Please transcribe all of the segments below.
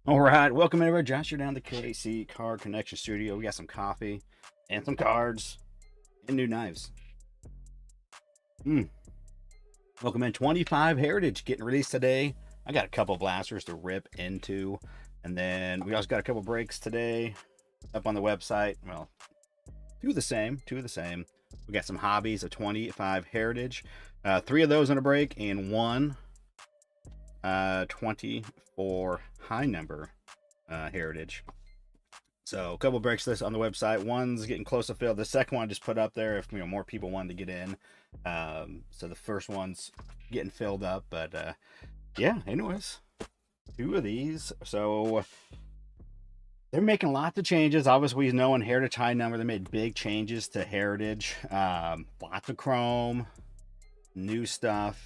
All right, welcome everybody. Josh here down the KC Card Connection Studio. We got some coffee and some cards and new knives. Mm. Welcome in 25 Heritage getting released today. I got a couple blasters to rip into, and then we also got a couple breaks today up on the website. Well, two of the same. We got some hobbies of 25 Heritage, three of those on a break, and one 24 high number Heritage. So a couple breaks this on the website. One's getting close to fill. The second one I just put up there if more people wanted to get in. So the first one's getting filled up, but yeah. Anyways, two of these. So they're making lots of changes. Obviously, we know in Heritage High Number they made big changes to Heritage. Lots of chrome, new stuff.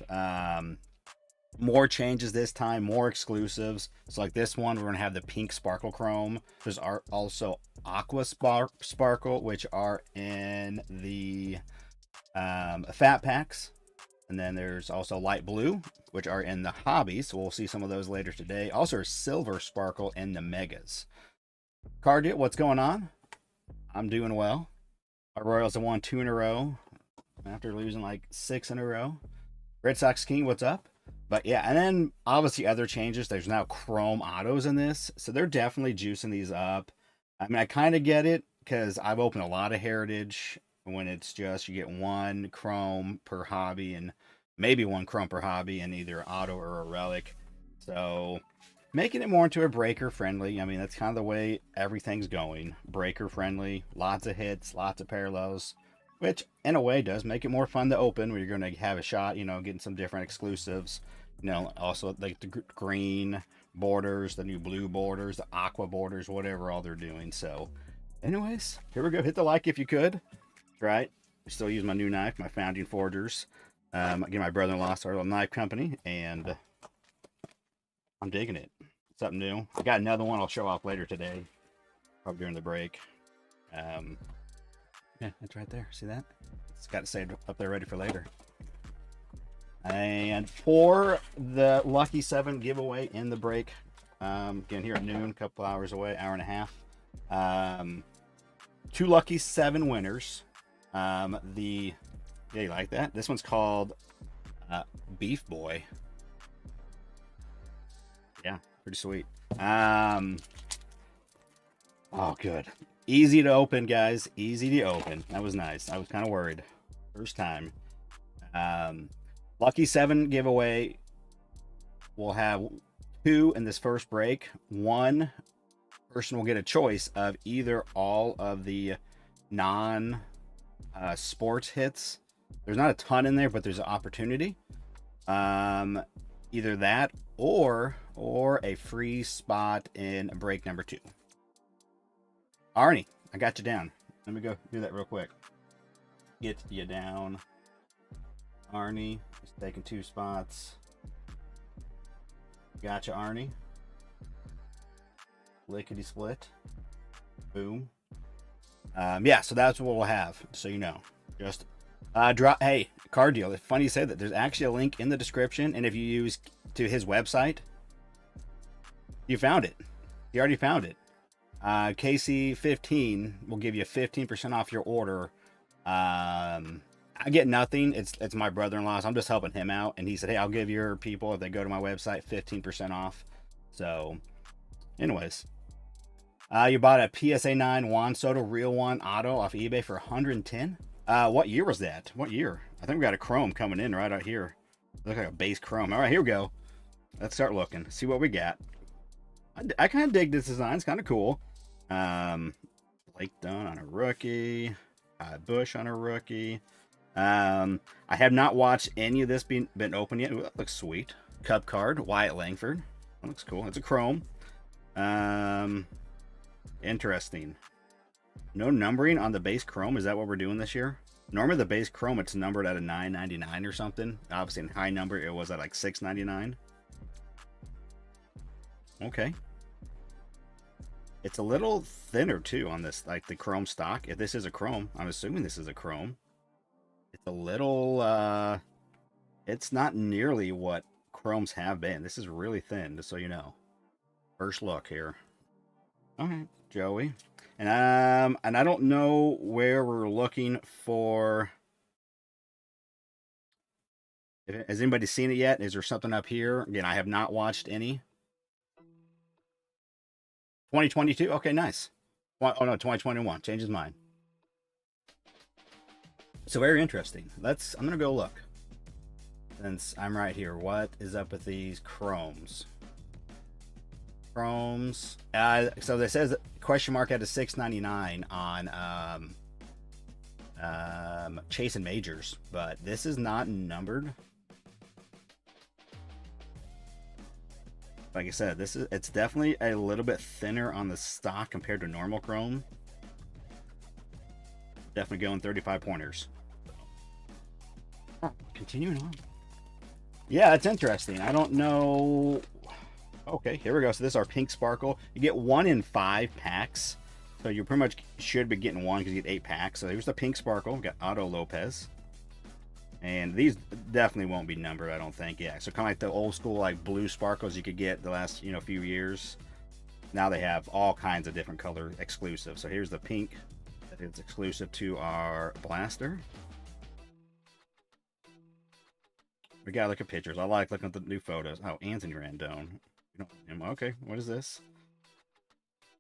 More changes this time, more exclusives. So like this one, we're gonna have the pink sparkle chrome. There's also aqua sparkle, which are in the fat packs, and then there's also light blue, which are in the hobbies. So we'll see some of those later today. Also, silver sparkle in the megas. Card what's going on? I'm doing well. Our Royals have won 2 in a row after losing like 6 in a row. Red Sox King, what's up? But yeah, and then obviously other changes. There's now chrome autos in this, so they're definitely juicing these up. I mean, I kind of get it because I've opened a lot of Heritage when it's just you get one chrome per hobby and maybe one chrome per hobby in either auto or a relic. So making it more into a breaker friendly. I mean, that's kind of the way everything's going. Breaker friendly, lots of hits, lots of parallels, which in a way does make it more fun to open where you're going to have a shot, getting some different exclusives. Also like the green borders, the new blue borders, the aqua borders, whatever all they're doing. So, anyways, here we go. Hit the like if you could. Right. I still use my new knife, my Founding Forgers. Again, my brother-in-law started a knife company, and I'm digging it. Something new. I got another one I'll show off later today, probably during the break. Um, yeah, it's right there. See that? It's got it saved up there ready for later. And for the Lucky 7 giveaway in the break, again here at noon, a couple hours away, hour and a half. Two Lucky 7 winners. Yeah, you like that? This one's called Beef Boy. Yeah, pretty sweet. Oh, good. Easy to open, guys. Easy to open. That was nice. I was kind of worried. First time. Lucky 7 giveaway. We'll have 2 in this first break. One person will get a choice of either all of the non sports hits. There's not a ton in there, but there's an opportunity. Either that or a free spot in break number 2. Arnie, I got you down. Let me go do that real quick. Get you down. Arnie is taking 2 spots. Gotcha, Arnie. Lickety split. Boom. Yeah, so that's what we'll have. So you know. Just drop. Hey, card deal. It's funny you say that. There's actually a link in the description, and if you use to his website, you found it. You already found it. KC15 will give you 15% off your order. I get nothing. It's my brother-in-law, so I'm just helping him out. And he said, hey, I'll give your people, if they go to my website, 15% off. So, anyways. You bought a PSA 9 Juan Soto Real One Auto off eBay for 110. What year was that? What year? I think we got a chrome coming in right out here. Look like a base chrome. All right, here we go. Let's start looking. See what we got. I kind of dig this design. It's kind of cool. Blake Dunn on a rookie. Bush on a rookie. I have not watched any of this been open yet. Ooh, that looks sweet. Cup card. Wyatt Langford. That looks cool. It's a chrome. Interesting. No numbering on the base chrome. Is that what we're doing this year? Normally the base chrome, it's numbered at a 999 or something. Obviously in high number it was at like 699. Okay. It's a little thinner too on this, like the chrome stock. If this is a chrome, I'm assuming this is a chrome. It's a little it's not nearly what chromes have been. This is really thin, just so you know. First look here. All right, Joey. And I don't know where we're looking for. Has anybody seen it yet? Is there something up here? Again, I have not watched any. 2022. Okay, nice. Oh no, 2021. Changed his mind. So very interesting. I'm gonna go look. Since I'm right here, what is up with these chromes? Chromes. So this says question mark at a $6.99 on Chase and Majors, but this is not numbered. Like I said, it's definitely a little bit thinner on the stock compared to normal chrome. Definitely going 35 pointers. Continuing on. Yeah, it's interesting. I don't know. Okay, here we go. So this is our pink sparkle. You get 1 in 5 packs. So you pretty much should be getting one because you get 8 packs. So here's the pink sparkle. We've got Otto Lopez. And these definitely won't be numbered, I don't think. Yeah, so kind of like the old school like blue sparkles you could get the last few years. Now they have all kinds of different color exclusive. So here's the pink that is exclusive to our blaster. We gotta look at pictures. I like looking at the new photos. Oh, Anthony Rendon. Okay, what is this?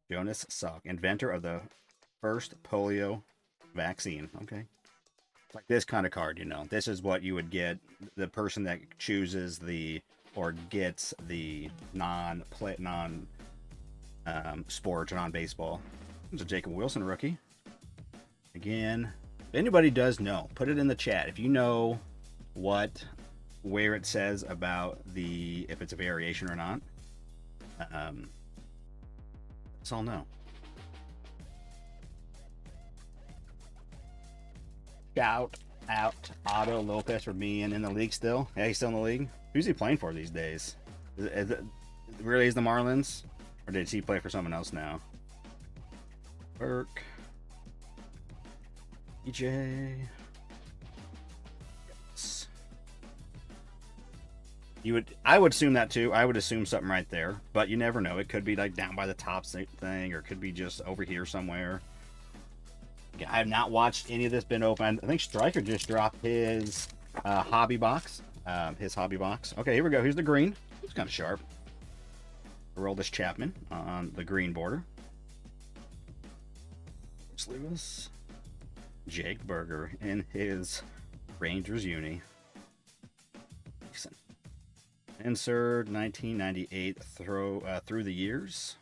Jonas Salk, inventor of the first polio vaccine. Okay. Like this kind of card, this is what you would get. The person that chooses or gets the sports or non-baseball. There's a Jacob Wilson rookie. Again, if anybody does know, put it in the chat. If you know where it says about if it's a variation or not. Let's all know. Shout out Otto Lopez for being in the league still. Yeah, he's still in the league. Who's he playing for these days? Is it really the Marlins? Or did he play for someone else now? Burke. EJ. Yes. I would assume that too. I would assume something right there. But you never know. It could be like down by the top thing, or it could be just over here somewhere. I have not watched any of this been opened. I think Stryker just dropped his hobby box. Okay, here we go. Here's the green. It's kind of sharp. Aroldis Chapman on the green border. Lewis. Jake Berger in his Rangers uni. Insert 1998 through the years.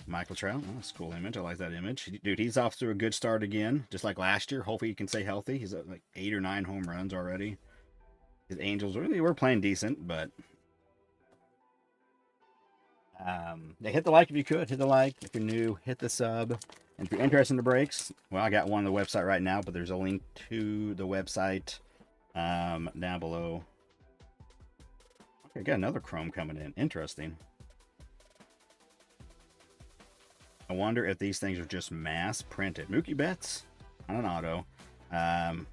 Michael Trout, oh, that's a cool image. I like that image. Dude, he's off to a good start again, just like last year. Hopefully he can stay healthy. He's at like 8 or 9 home runs already. His Angels really were playing decent, but hit the like if you could. Hit the like. If you're new, hit the sub. And if you're interested in the breaks, well, I got one on the website right now, but there's a link to the website down below. Okay, got another chrome coming in. Interesting. I wonder if these things are just mass printed. Mookie Betts on an auto.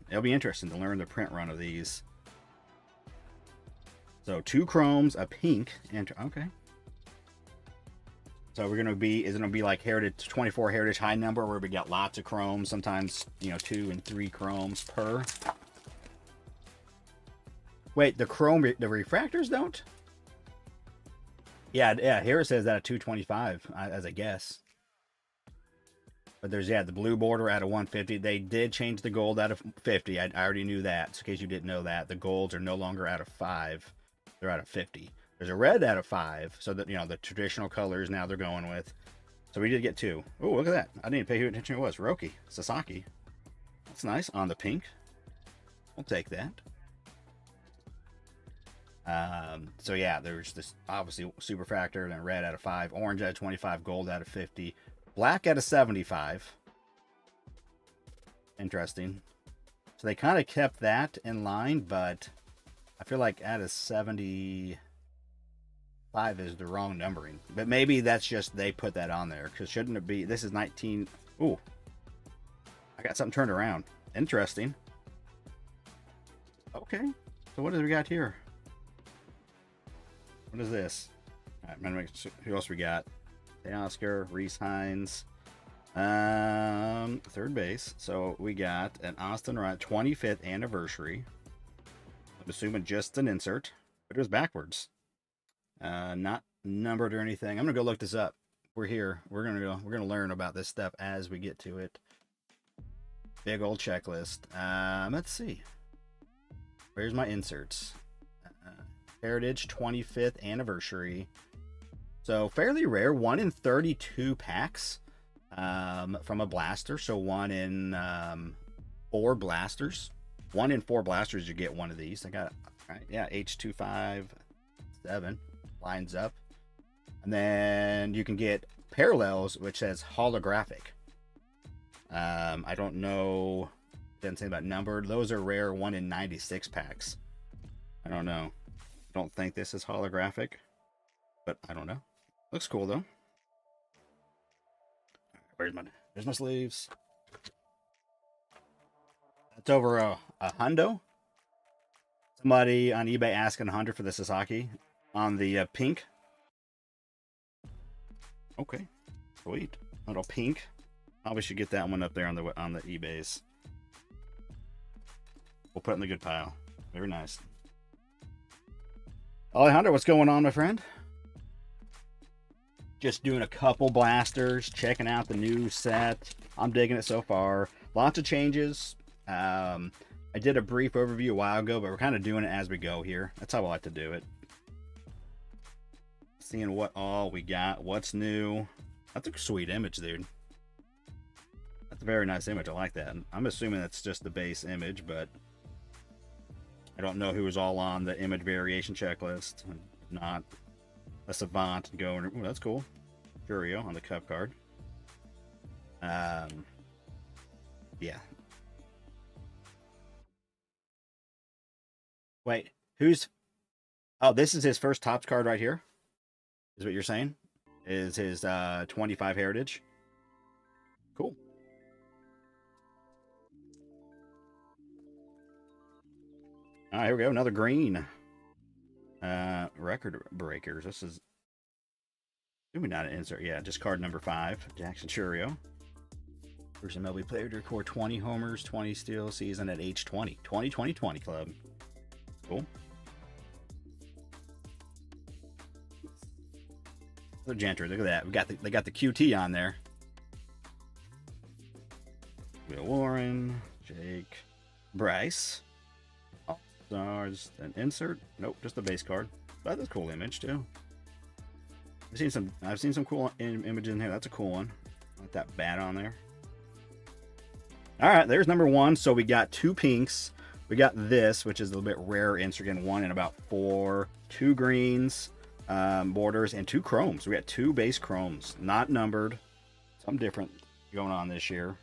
It'll be interesting to learn the print run of these. So 2 chromes, a pink, and okay. So is it gonna be like Heritage 24 Heritage high number where we got lots of chromes, sometimes 2 and 3 chromes per. Wait, the refractors don't? Yeah, here it says that at 225 as a guess. But there's, the blue border out of 150. They did change the gold out of 50. I already knew that. So in case you didn't know that, the golds are no longer out of 5. They're out of 50. There's a red out of 5. So that, the traditional colors now they're going with. So we did get 2. Oh, look at that. I didn't pay who attention it was. Roki Sasaki. That's nice. On the pink. We'll take that. So yeah, there's this obviously super factor, then red out of 5, orange out of 25, gold out of 50. Black out of 75. Interesting. So they kind of kept that in line, but I feel like out of 75 is the wrong numbering. But maybe that's just they put that on there, because shouldn't it be? This is 19. Ooh. I got something turned around. Interesting. Okay. So what do we got here? What is this? All right, who else we got? Oscar, Reese Hines. Third base. So we got an Austin Ryan 25th anniversary. I'm assuming just an insert, but it was backwards. Not numbered or anything. I'm gonna go look this up. We're here. We're gonna learn about this stuff as we get to it. Big old checklist. Let's see. Where's my inserts? Heritage 25th anniversary. So fairly rare. 1 in 32 packs from a blaster. So 1 in 4 blasters. 1 in 4 blasters, you get one of these. I got, right, yeah, H257 lines up. And then you can get parallels, which says holographic. I don't know. Didn't say about numbered. Those are rare 1 in 96 packs. I don't know. Don't think this is holographic, but I don't know. Looks cool though. There's my sleeves. That's over a hundo. Somebody on eBay asking 100 for the Sasaki on the pink. Okay, sweet. Little pink. Probably should get that one up there on the eBays. We'll put it in the good pile. Very nice. Alejandro, what's going on, my friend? Just doing a couple blasters, checking out the new set. I'm digging it so far. Lots of changes. I did a brief overview a while ago, but we're kind of doing it as we go here. That's how I like to do it. Seeing what all we got, what's new. That's a sweet image, dude. That's a very nice image. I like that. I'm assuming that's just the base image, but I don't know who was all on the image variation checklist. Not a savant going. Ooh, that's cool. Curio on the cup card. Yeah. Wait, who's? Oh, this is his first Topps card right here. Is what you're saying? Is his 25 heritage? Cool. All right, here we go. Another green. Record breakers. This is maybe not an insert. Yeah, just card number 5. Jackson Churio. First MLB player to record 20 homers, 20 steals season at age 20. 20 club. Cool. The Gentry, look at that. They got the QT on there. Will Warren, Jake, Bryce. Stars, an insert. Nope, just a base card. That's a cool image too. I've seen some cool images in here. That's a cool one. Like that bat on there. All right, there's number 1. So we got 2 pinks. We got this, which is a little bit rare insert. Again, 1 in about 4. 2 greens, borders, and 2 chromes. We got 2 base chromes, not numbered. Something different going on this year.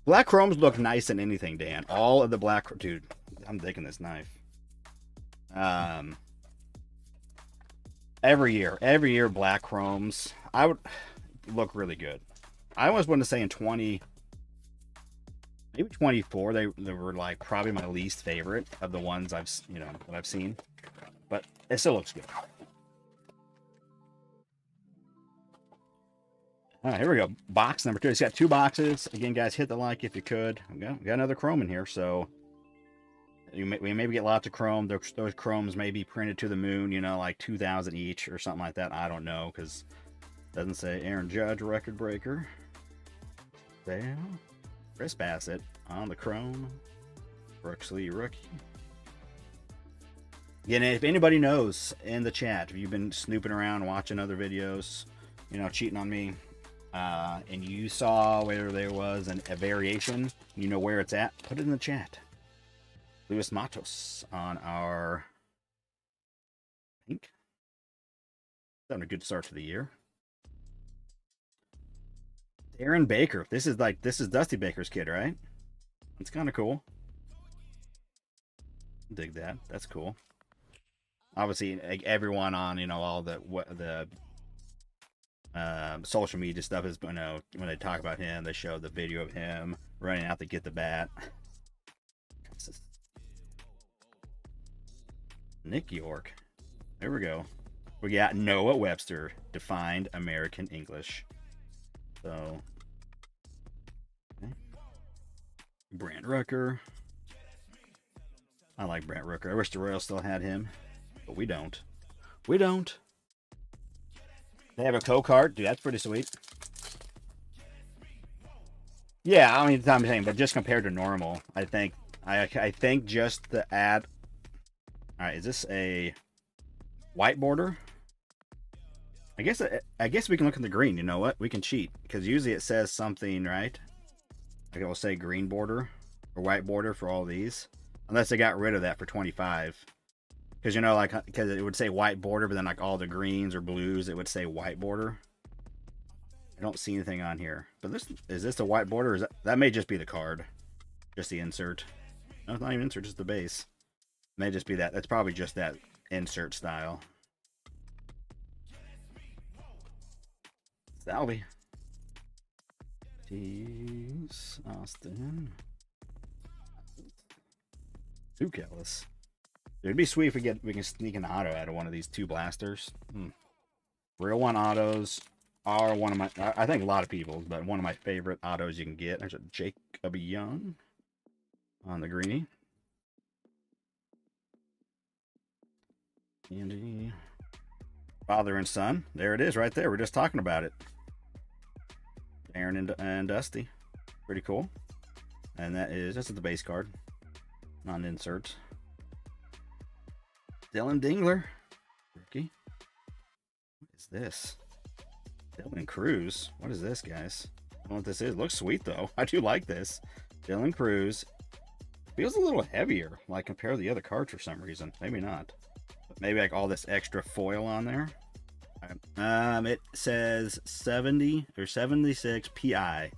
Black chromes look nice in anything, Dan. All of the black, dude. I'm digging this knife. Every year, black chromes. I would look really good. I always want to say in 20, maybe 24, they were like probably my least favorite of the ones that I've seen, but it still looks good. All right, here we go. Box number 2. It's got 2 boxes. Again, guys, hit the like if you could. We got another chrome in here, so we maybe get lots of chrome. Those chromes may be printed to the moon, like 2,000 each or something like that. I don't know, because it doesn't say Aaron Judge record breaker. There. Chris Bassett on the chrome. Brooks Lee rookie. Again, if anybody knows in the chat, if you've been snooping around watching other videos, cheating on me, and you saw whether there was a variation, where it's at, put it in the chat. Luis Matos on our pink. Having a good start to the year. Aaron Baker. This is Dusty Baker's kid, right? It's kind of cool. Dig that. That's cool. Obviously, like everyone on all the social media stuff is when they talk about him, they show the video of him running out to get the bat. Nick York. There we go. We got Noah Webster, defined American English. So, okay. Brant Rooker. I like Brant Rooker. I wish the Royals still had him, but we don't. We don't. They have a co-card. Dude, that's pretty sweet. Yeah, I mean, I'm saying, but just compared to normal, I think just the ad. All right, is this a white border? I guess we can look at the green. You know what? We can cheat because usually it says something, right? Like it will say green border or white border for all these, unless they got rid of that for 25. Because like because it would say white border, but then like all the greens or blues, it would say white border. I don't see anything on here. But is this a white border? Or is that may just be the card, just the insert. No, it's not even insert, just the base. It may just be that. That's probably just that insert style. Salvi. Tease Austin. Duke Ellis. It'd be sweet if we can sneak an auto out of one of these two blasters. Real one autos are one of my, I think a lot of people's, but one of my favorite autos you can get. There's a Jacob Young on the greenie. Andy. Father and son. There it is right there. We're just talking about it. Aaron and Dusty. Pretty cool. And this is the base card. Non-insert. Dylan Dingler. Rookie. What is this? Dylan Cruz. What is this, guys? I don't know what this is. It looks sweet, though. I do like this. Dylan Cruz. Feels a little heavier, like compared to the other cards for some reason. Maybe not. But maybe like all this extra foil on there. It says 70 or 76 PI.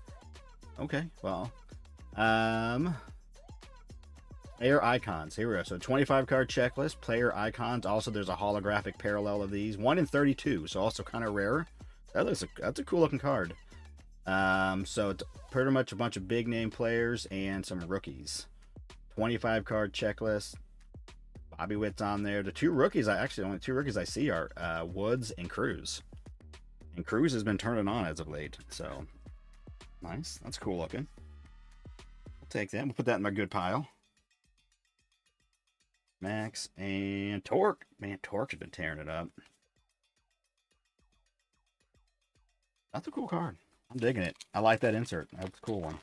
Okay, well. Player icons. Here we go. So 25 card checklist. Player icons. Also, there's a holographic parallel of these. 1 in 32. So also kind of rare. That's a cool looking card. So it's pretty much a bunch of big name players and some rookies. 25 card checklist. Bobby Witt's on there. The only two rookies I see are Woods and Cruz. And Cruz has been turning on as of late. So nice. That's cool looking. We'll take that. We'll put that in my good pile. Max and Torque. Man, Torque has been tearing it up. That's a cool card. I'm digging it. I like that insert. That's a cool one.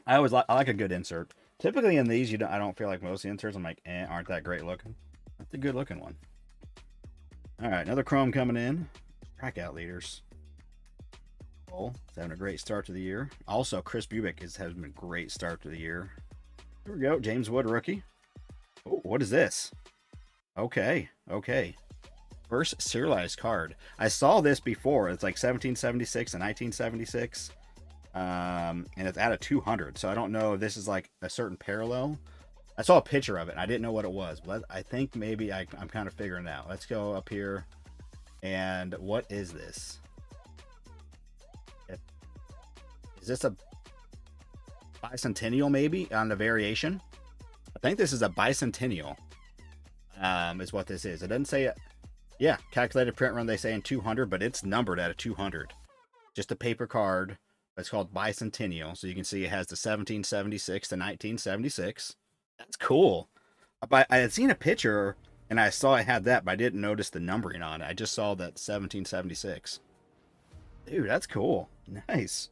I like a good insert. Typically in these, I don't feel like most of the inserts, I'm like, aren't that great looking. That's a good looking one. All right, another Chrome coming in. Strikeout leaders. Cole is having a great start to the year. Also, Chris Bubick has been a great start to the year. Here we go. James Wood, rookie. Oh, what is this? Okay. First serialized card. I saw this before. It's like 1776 and 1976. And it's out of 200. So I don't know if this is like a certain parallel. I saw a picture of it. And I didn't know what it was. But I think maybe I'm kind of figuring it out. Let's go up here. And what is this? Is this a bicentennial maybe on the variation? I think this is a bicentennial. Is what this is. It doesn't say it. Yeah, calculated print run, they say in 200, but it's numbered at a 200. Just a paper card. It's called Bicentennial. So you can see it has the 1776 to 1976. That's cool. I had seen a picture and I saw it had that, but I didn't notice the numbering on it. I just saw that 1776. Dude, that's cool. Nice.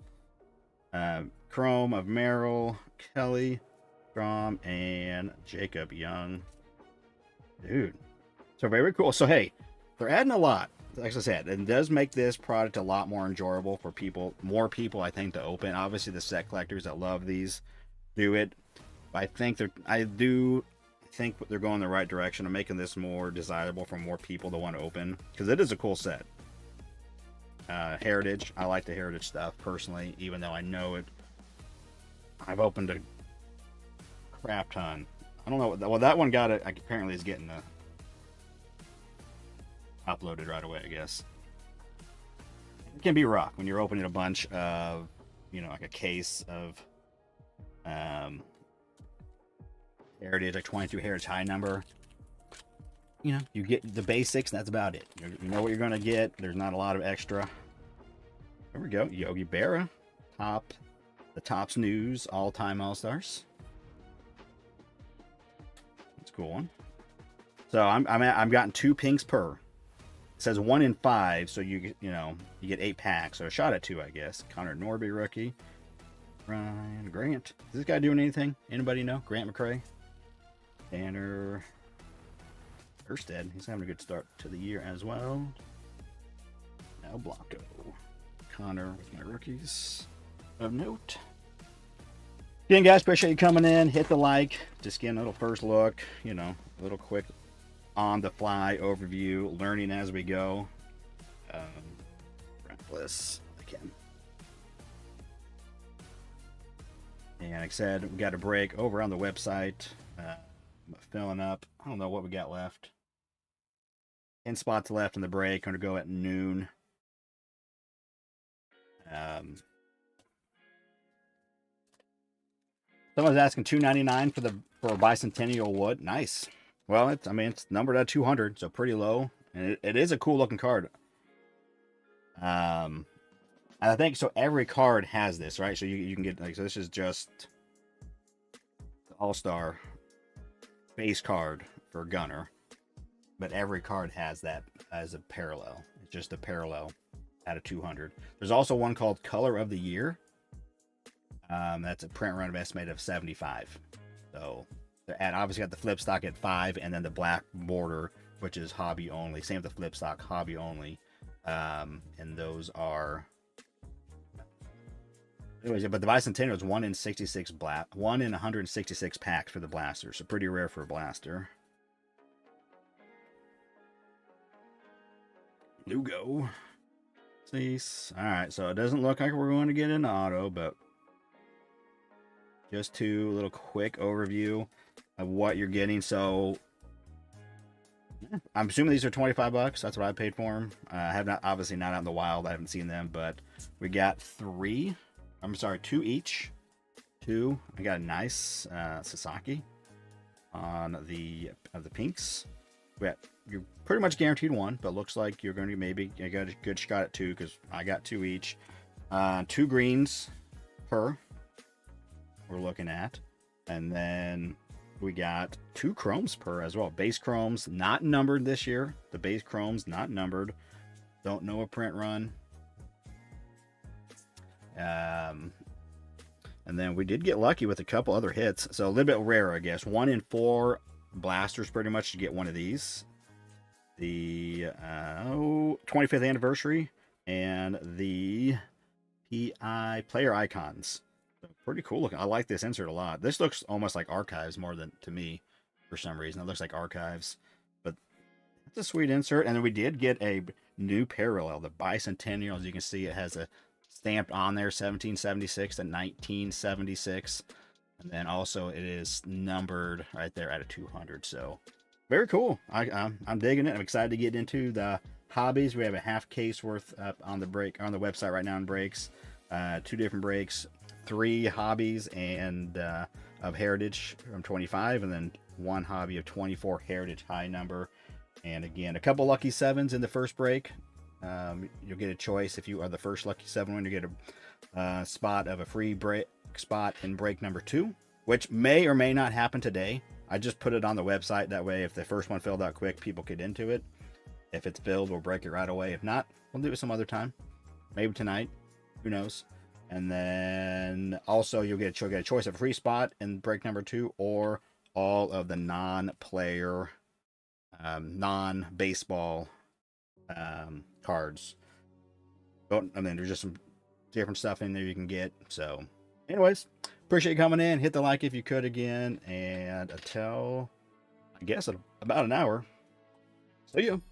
Chrome of Merrill, Kelly, Strom, and Jacob Young. Dude. So very cool. So hey, they're adding a lot. Like I said, it does make this product a lot more enjoyable for people, more people, I think, to open. Obviously, the set collectors that love these do it. But I do think they're going the right direction of making this more desirable for more people to want to open, because it is a cool set. Heritage, I like the Heritage stuff personally, even though I know it. I've opened a crap ton. I don't know. Well, that one got it. Apparently, is getting uploaded right away, I guess. It can be rough when you're opening a bunch of, like a case of Heritage, like 22 Heritage high number. you know, you get the basics, and that's about it. You know what you're going to get. There's not a lot of extra. There we go. Yogi Berra. The Topps News all-time All-Stars. That's a cool one. So I'm gotten 2 pinks per. It says 1 in 5, so you get 8 packs. So a shot at 2, I guess. Connor Norby rookie. Ryan Grant. Is this guy doing anything? Anybody know? Grant McCray. Tanner Erstead. He's having a good start to the year as well. Now Blanco. Connor with my rookies of note. Again, guys, appreciate you coming in. Hit the like. Just getting a little first look. You know, a little quick on-the-fly overview. Learning as we go. Reckless again. And like I said, we got a break over on the website. Filling up. I don't know what we got left. 10 spots left in the break. I'm going to go at noon. Someone's asking $2.99 for a bicentennial wood. Nice. Well, it's numbered at 200, so pretty low, and it is a cool looking card. And I think so. Every card has this, right? So you can get so this is just the All-Star base card for Gunner, but every card has that as a parallel. It's just a parallel out of 200. There's also one called Color of the Year. That's a print run of estimated of 75. So they're obviously got the flip stock at 5, and then the black border, which is hobby only. Same with the flip stock, hobby only. And those are. Anyways, but the bicentennial is 1 in 66 1 in 166 packs for the blaster, so pretty rare for a blaster. Lugo. Cease. All right, so it doesn't look like we're going to get an auto, but just a little quick overview of what you're getting. So I'm assuming these are $25. That's what I paid for them. I have not, obviously not out in the wild. I haven't seen them, but we got 2 each. 2. I got a nice Sasaki on the pinks. You're pretty much guaranteed 1, but looks like you're going to maybe get a good shot at 2 because I got 2 each. 2 greens per we're looking at, and then we got 2 chromes per as well. Base chromes not numbered this year. The base chromes not numbered. Don't know a print run. And then we did get lucky with a couple other hits, so a little bit rare, I guess. 1 in 4 blasters pretty much to get one of these. The 25th anniversary and the PI player icons. So pretty cool looking. I like this insert a lot. This looks almost like archives more than to me for some reason. It looks like archives, but it's a sweet insert. And then we did get a new parallel, the bicentennial. As you can see, it has a stamped on there 1776 to 1976, and then also it is numbered right there at a 200. So very cool. I'm digging it. I'm excited to get into the hobbies. We have a half case worth up on the website right now in breaks. 2 different breaks, 3 hobbies and of heritage from 25, and then 1 hobby of 24 heritage high number. And again, a couple lucky 7s in the first break. You'll get a choice if you are the first lucky 7 winner. You get a spot of a free break spot in break number 2, which may or may not happen today. I just put it on the website, that way if the first one filled out quick, people get into it. If it's filled, we'll break it right away. If not, we'll do it some other time, maybe tonight, who knows. And then also you'll get a choice of a free spot in break number 2, or all of the non-player non-baseball cards. There's just some different stuff in there you can get. So anyways, appreciate you coming in. Hit the like if you could again, and until I guess about an hour, see you.